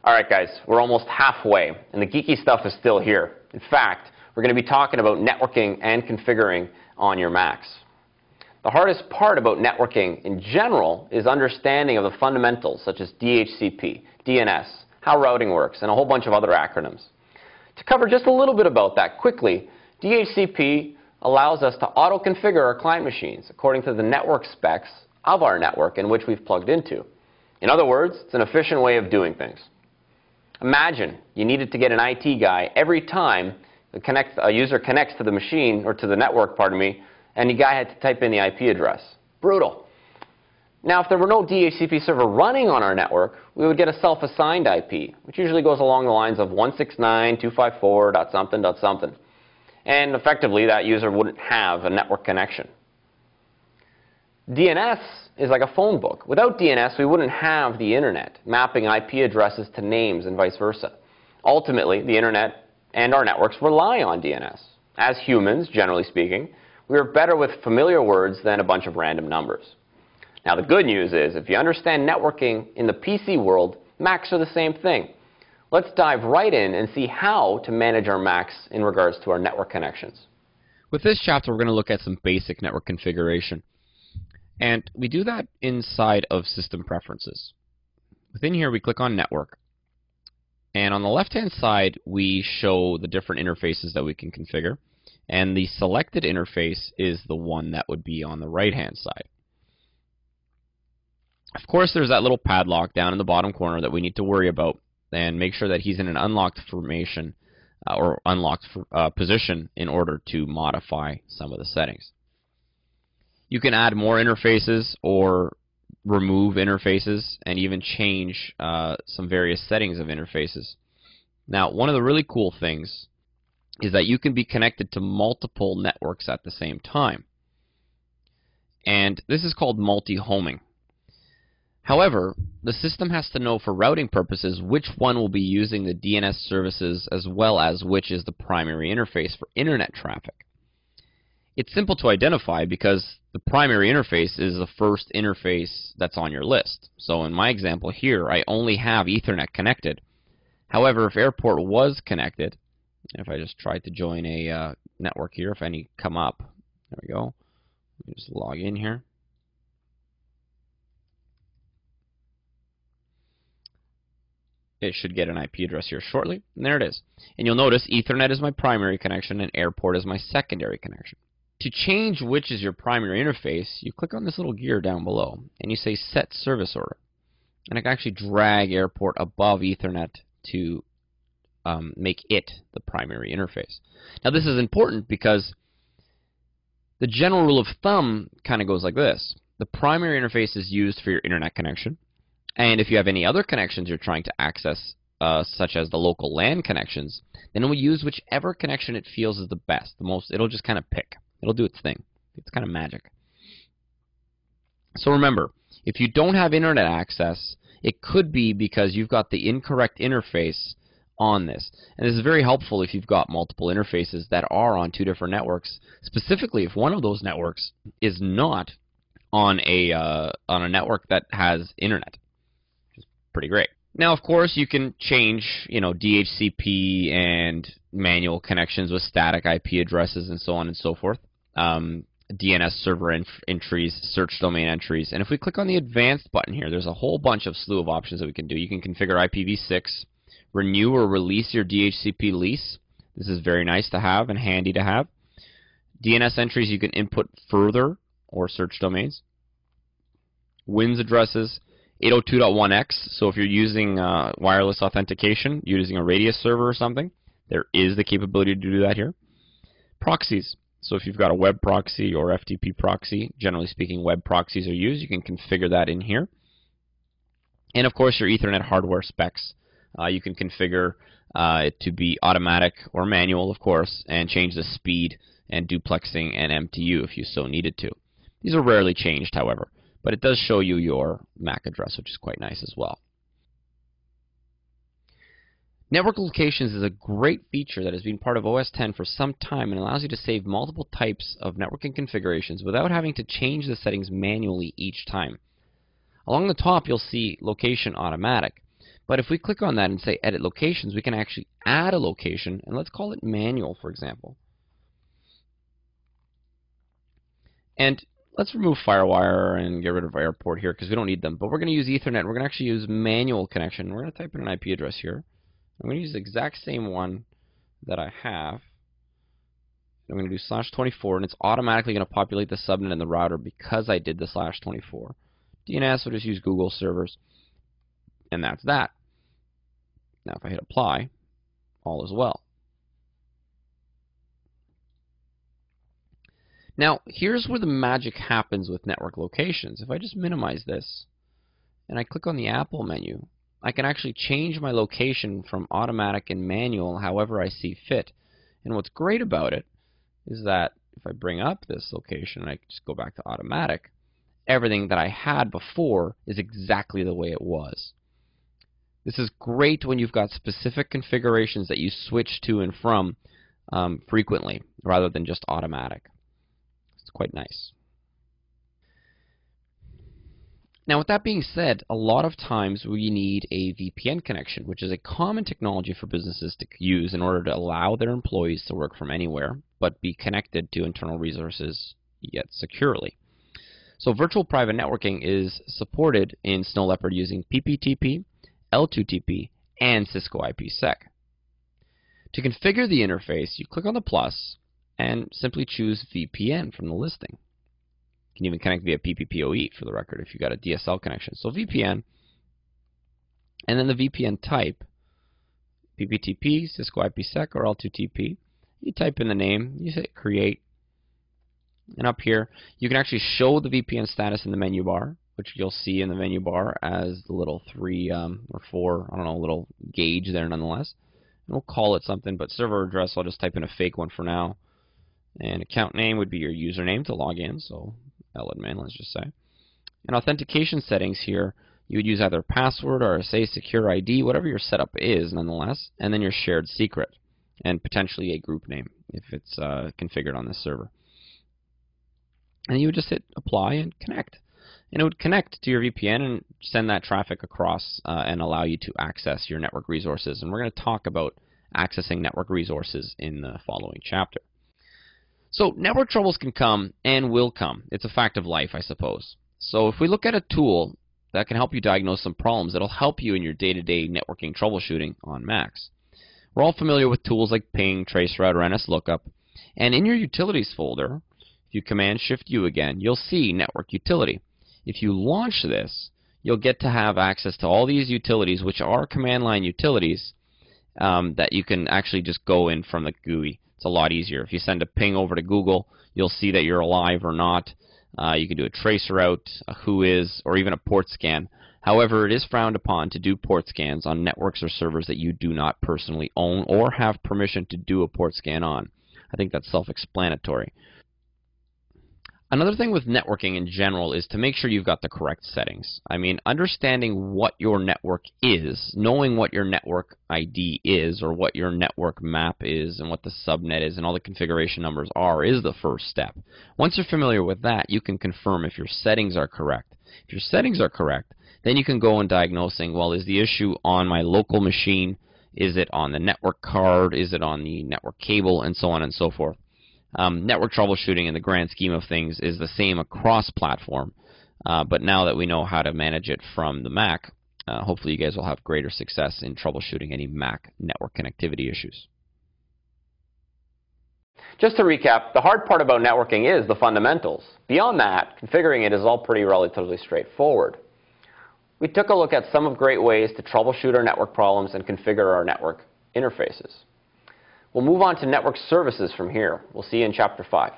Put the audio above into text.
Alright guys, we're almost halfway, and the geeky stuff is still here. In fact, we're going to be talking about networking and configuring on your Macs. The hardest part about networking in general is understanding of the fundamentals such as DHCP, DNS, how routing works, and a whole bunch of other acronyms. To cover just a little bit about that quickly, DHCP allows us to auto-configure our client machines according to the network specs of our network in which we've plugged into. In other words, it's an efficient way of doing things. Imagine you needed to get an IT guy every time a user connects to the machine, or to the network, pardon me, and the guy had to type in the IP address. Brutal. Now, if there were no DHCP server running on our network, we would get a self-assigned IP, which usually goes along the lines of 169.254.something.something. And effectively, that user wouldn't have a network connection. DNS is like a phone book. Without DNS, we wouldn't have the internet, mapping IP addresses to names and vice versa. Ultimately, the internet and our networks rely on DNS. As humans, generally speaking, we are better with familiar words than a bunch of random numbers. Now, the good news is, if you understand networking in the PC world, Macs are the same thing. Let's dive right in and see how to manage our Macs in regards to our network connections. With this chapter, we're going to look at some basic network configuration. And we do that inside of System Preferences. Within here, we click on Network. And on the left-hand side, we show the different interfaces that we can configure. And the selected interface is the one that would be on the right-hand side. Of course, there's that little padlock down in the bottom corner that we need to worry about and make sure that he's in an unlocked formation or unlocked position in order to modify some of the settings. You can add more interfaces or remove interfaces and even change some various settings of interfaces. Now, one of the really cool things is that you can be connected to multiple networks at the same time. And this is called multi-homing. However, the system has to know for routing purposes which one will be using the DNS services as well as which is the primary interface for internet traffic. It's simple to identify because the primary interface is the first interface that's on your list. So in my example here, I only have Ethernet connected. However, if Airport was connected, if I just tried to join a network here, if any come up, there we go. Let me just log in here. It should get an IP address here shortly, and there it is. And you'll notice Ethernet is my primary connection and Airport is my secondary connection. To change which is your primary interface, you click on this little gear down below, and you say Set Service Order. And I can actually drag Airport above Ethernet to make it the primary interface. Now this is important because the general rule of thumb kind of goes like this. The primary interface is used for your internet connection, and if you have any other connections you're trying to access, such as the local LAN connections, then it will use whichever connection it feels is the best, the most. It'll just kind of pick. It'll do its thing. It's kind of magic. So remember, if you don't have internet access, it could be because you've got the incorrect interface on this. And this is very helpful if you've got multiple interfaces that are on two different networks, specifically if one of those networks is not on a network that has internet, which is pretty great. Now, of course, you can change, DHCP and manual connections with static IP addresses and so on and so forth. DNS server entries, search domain entries. And if we click on the Advanced button here, there's a whole bunch of slew of options that we can do. You can configure IPv6, renew or release your DHCP lease. This is very nice to have and handy to have. DNS entries you can input further or search domains. WINS addresses. 802.1x, so if you're using wireless authentication, using a Radius server or something, there is the capability to do that here. Proxies, so if you've got a web proxy or FTP proxy, generally speaking web proxies are used, you can configure that in here. And of course your Ethernet hardware specs. You can configure it to be automatic or manual, of course, and change the speed and duplexing and MTU if you so needed to. These are rarely changed, however. But it does show you your MAC address, which is quite nice as well. Network locations is a great feature that has been part of OS X for some time and allows you to save multiple types of networking configurations without having to change the settings manually each time. Along the top, you'll see Location Automatic. But if we click on that and say Edit Locations, we can actually add a location, and let's call it Manual, for example. And let's remove FireWire and get rid of Airport here because we don't need them. But we're going to use Ethernet. We're going to actually use Manual Connection. We're going to type in an IP address here. I'm going to use the exact same one that I have. I'm going to do /24, and it's automatically going to populate the subnet and the router because I did the /24. DNS will just use Google servers, and that's that. Now if I hit apply, all is well. Now here's where the magic happens with network locations. If I just minimize this and I click on the Apple menu, I can actually change my location from automatic and manual however I see fit. And what's great about it is that if I bring up this location and I just go back to automatic, everything that I had before is exactly the way it was. This is great when you've got specific configurations that you switch to and from frequently rather than just automatic. It's quite nice. Now with that being said, a lot of times we need a VPN connection, which is a common technology for businesses to use in order to allow their employees to work from anywhere but be connected to internal resources yet securely. So virtual private networking is supported in Snow Leopard using PPTP, L2TP, and Cisco IPsec. To configure the interface, you click on the plus and simply choose VPN from the listing. You can even connect via PPPoE for the record if you've got a DSL connection. So VPN, and then the VPN type, PPTP, Cisco IPsec, or L2TP. You type in the name, you hit create, and up here you can actually show the VPN status in the menu bar, which you'll see in the menu bar as the little 3 or 4, I don't know, little gauge there nonetheless. And we'll call it something, but server address, I'll just type in a fake one for now. And account name would be your username to log in, so admin, let's just say. And authentication settings here, you would use either password, RSA, secure ID, whatever your setup is nonetheless, and then your shared secret, and potentially a group name if it's configured on this server. And you would just hit apply and connect. And it would connect to your VPN and send that traffic across and allow you to access your network resources. And we're going to talk about accessing network resources in the following chapter. So network troubles can come and will come. It's a fact of life, I suppose. So if we look at a tool that can help you diagnose some problems, it'll help you in your day-to-day networking troubleshooting on Macs. We're all familiar with tools like Ping, Traceroute, or NSLookup. And in your Utilities folder, if you Command-Shift-U again, you'll see Network Utility. If you launch this, you'll get to have access to all these utilities, which are command line utilities that you can actually just go in from the GUI. It's a lot easier. If you send a ping over to Google, you'll see that you're alive or not. You can do a traceroute, a whois, or even a port scan. However, it is frowned upon to do port scans on networks or servers that you do not personally own or have permission to do a port scan on. I think that's self-explanatory. Another thing with networking in general is to make sure you've got the correct settings. I mean, understanding what your network is, knowing what your network ID is or what your network map is and what the subnet is and all the configuration numbers are is the first step. Once you're familiar with that, you can confirm if your settings are correct. If your settings are correct, then you can go and diagnosing, well, is the issue on my local machine? Is it on the network card? Is it on the network cable? And so on and so forth. Network troubleshooting in the grand scheme of things is the same across platform, but now that we know how to manage it from the Mac, hopefully you guys will have greater success in troubleshooting any Mac network connectivity issues. Just to recap, the hard part about networking is the fundamentals. Beyond that, configuring it is all pretty relatively straightforward. We took a look at some of great ways to troubleshoot our network problems and configure our network interfaces. We'll move on to network services from here. We'll see you in Chapter 5.